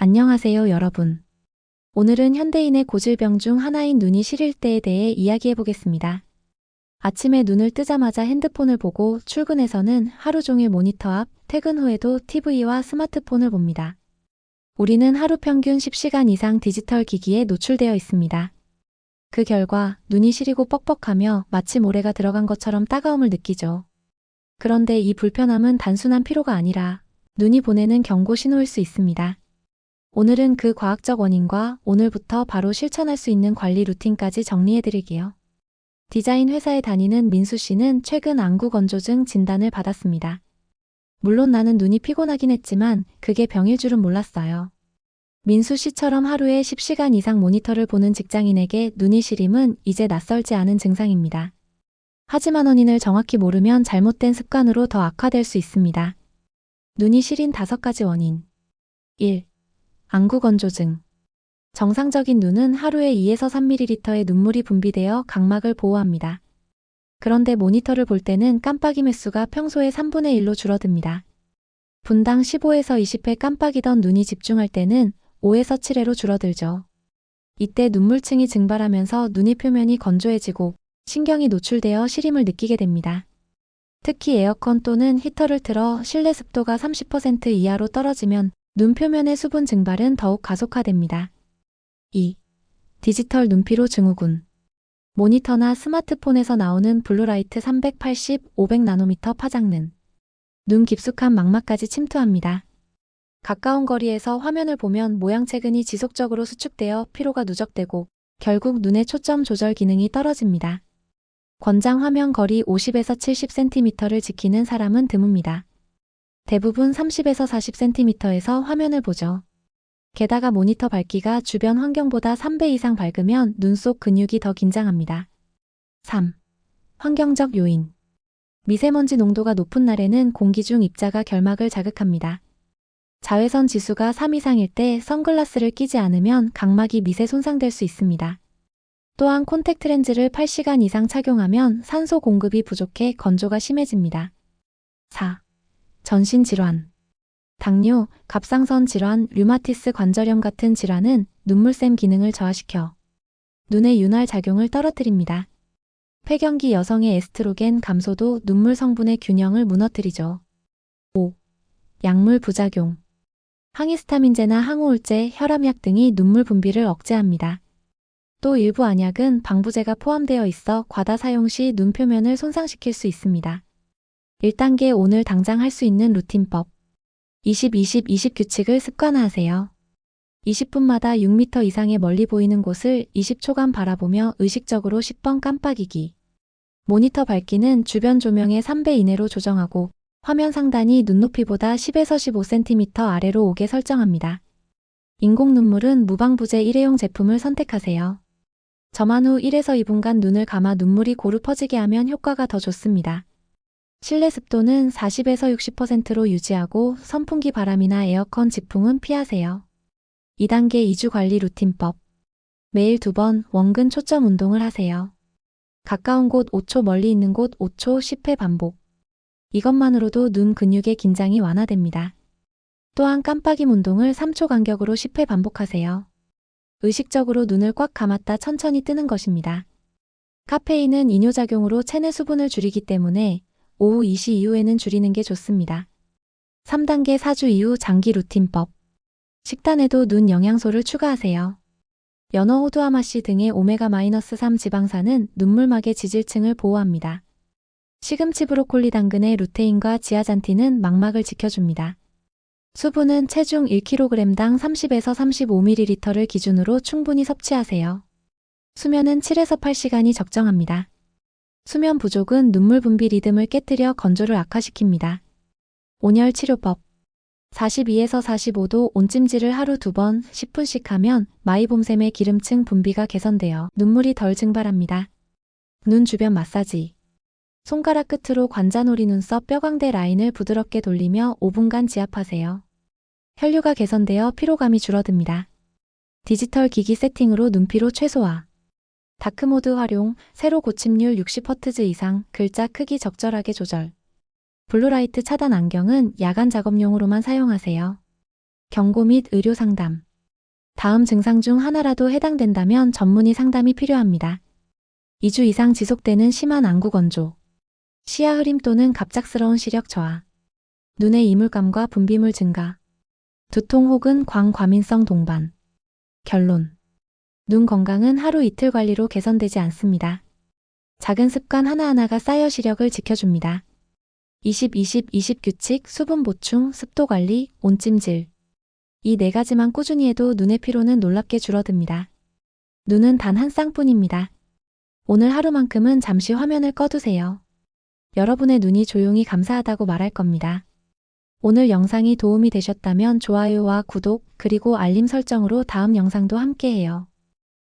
안녕하세요, 여러분. 오늘은 현대인의 고질병 중 하나인 눈이 시릴 때에 대해 이야기해 보겠습니다. 아침에 눈을 뜨자마자 핸드폰을 보고 출근해서는 하루 종일 모니터 앞, 퇴근 후에도 TV와 스마트폰을 봅니다. 우리는 하루 평균 10시간 이상 디지털 기기에 노출되어 있습니다. 그 결과 눈이 시리고 뻑뻑하며 마치 모래가 들어간 것처럼 따가움을 느끼죠. 그런데 이 불편함은 단순한 피로가 아니라 눈이 보내는 경고 신호일 수 있습니다. 오늘은 그 과학적 원인과 오늘부터 바로 실천할 수 있는 관리 루틴까지 정리해드릴게요. 디자인 회사에 다니는 민수 씨는 최근 안구건조증 진단을 받았습니다. 물론 나는 눈이 피곤하긴 했지만 그게 병일 줄은 몰랐어요. 민수 씨처럼 하루에 10시간 이상 모니터를 보는 직장인에게 눈이 시림은 이제 낯설지 않은 증상입니다. 하지만 원인을 정확히 모르면 잘못된 습관으로 더 악화될 수 있습니다. 눈이 시린 5가지 원인. 1. 안구건조증. 정상적인 눈은 하루에 2에서 3ml의 눈물이 분비되어 각막을 보호합니다. 그런데 모니터를 볼 때는 깜빡임 횟수가 평소의 3분의 1로 줄어듭니다. 분당 15에서 20회 깜빡이던 눈이 집중할 때는 5에서 7회로 줄어들죠. 이때 눈물층이 증발하면서 눈의 표면이 건조해지고 신경이 노출되어 시림을 느끼게 됩니다. 특히 에어컨 또는 히터를 틀어 실내 습도가 30% 이하로 떨어지면 눈 표면의 수분 증발은 더욱 가속화됩니다. 2. 디지털 눈피로 증후군. 모니터나 스마트폰에서 나오는 블루라이트 380, 500나노미터 파장는 눈 깊숙한 망막까지 침투합니다. 가까운 거리에서 화면을 보면 모양체근이 지속적으로 수축되어 피로가 누적되고 결국 눈의 초점 조절 기능이 떨어집니다. 권장 화면 거리 50에서 70cm를 지키는 사람은 드뭅니다. 대부분 30에서 40cm에서 화면을 보죠. 게다가 모니터 밝기가 주변 환경보다 3배 이상 밝으면 눈 속 근육이 더 긴장합니다. 3. 환경적 요인. 미세먼지 농도가 높은 날에는 공기 중 입자가 결막을 자극합니다. 자외선 지수가 3 이상일 때 선글라스를 끼지 않으면 각막이 미세 손상될 수 있습니다. 또한 콘택트 렌즈를 8시간 이상 착용하면 산소 공급이 부족해 건조가 심해집니다. 4. 전신질환. 당뇨, 갑상선 질환, 류마티스 관절염 같은 질환은 눈물샘 기능을 저하시켜 눈의 윤활 작용을 떨어뜨립니다. 폐경기 여성의 에스트로겐 감소도 눈물 성분의 균형을 무너뜨리죠. 5. 약물 부작용. 항히스타민제나 항우울제, 혈압약 등이 눈물 분비를 억제합니다. 또 일부 안약은 방부제가 포함되어 있어 과다 사용 시 눈 표면을 손상시킬 수 있습니다. 1단계 오늘 당장 할 수 있는 루틴법. 20-20-20 규칙을 습관화하세요. 20분마다 6m 이상의 멀리 보이는 곳을 20초간 바라보며 의식적으로 10번 깜빡이기. 모니터 밝기는 주변 조명의 3배 이내로 조정하고 화면 상단이 눈높이보다 10에서 15cm 아래로 오게 설정합니다. 인공 눈물은 무방부제 일회용 제품을 선택하세요. 점한 후 1에서 2분간 눈을 감아 눈물이 고루 퍼지게 하면 효과가 더 좋습니다. 실내 습도는 40에서 60%로 유지하고 선풍기 바람이나 에어컨 직풍은 피하세요. 2단계 2주 관리 루틴법. 매일 2번 원근 초점 운동을 하세요. 가까운 곳 5초, 멀리 있는 곳 5초, 10회 반복. 이것만으로도 눈 근육의 긴장이 완화됩니다. 또한 깜빡임 운동을 3초 간격으로 10회 반복하세요. 의식적으로 눈을 꽉 감았다 천천히 뜨는 것입니다. 카페인은 이뇨작용으로 체내 수분을 줄이기 때문에 오후 2시 이후에는 줄이는 게 좋습니다. 3단계 4주 이후 장기 루틴법. 식단에도 눈 영양소를 추가하세요. 연어, 호두, 아마씨 등의 오메가-3 지방산은 눈물막의 지질층을 보호합니다. 시금치, 브로콜리, 당근의 루테인과 지아잔틴은 망막을 지켜줍니다. 수분은 체중 1kg당 30에서 35ml를 기준으로 충분히 섭취하세요. 수면은 7에서 8시간이 적정합니다. 수면 부족은 눈물 분비 리듬을 깨뜨려 건조를 악화시킵니다. 온열 치료법. 42에서 45도 온찜질을 하루 2번 10분씩 하면 마이봄샘의 기름층 분비가 개선되어 눈물이 덜 증발합니다. 눈 주변 마사지. 손가락 끝으로 관자놀이 눈썹 뼈광대 라인을 부드럽게 돌리며 5분간 지압하세요. 혈류가 개선되어 피로감이 줄어듭니다. 디지털 기기 세팅으로 눈피로 최소화. 다크모드 활용, 세로 고침률 60Hz 이상, 글자 크기 적절하게 조절. 블루라이트 차단 안경은 야간 작업용으로만 사용하세요. 경고 및 의료 상담. 다음 증상 중 하나라도 해당된다면 전문의 상담이 필요합니다. 2주 이상 지속되는 심한 안구 건조, 시야 흐림 또는 갑작스러운 시력 저하, 눈의 이물감과 분비물 증가, 두통 혹은 광과민성 동반. 결론. 눈 건강은 하루 이틀 관리로 개선되지 않습니다. 작은 습관 하나하나가 쌓여 시력을 지켜줍니다. 20-20-20 규칙, 수분 보충, 습도 관리, 온찜질. 이 네 가지만 꾸준히 해도 눈의 피로는 놀랍게 줄어듭니다. 눈은 단 한 쌍뿐입니다. 오늘 하루만큼은 잠시 화면을 꺼두세요. 여러분의 눈이 조용히 감사하다고 말할 겁니다. 오늘 영상이 도움이 되셨다면 좋아요와 구독, 그리고 알림 설정으로 다음 영상도 함께해요.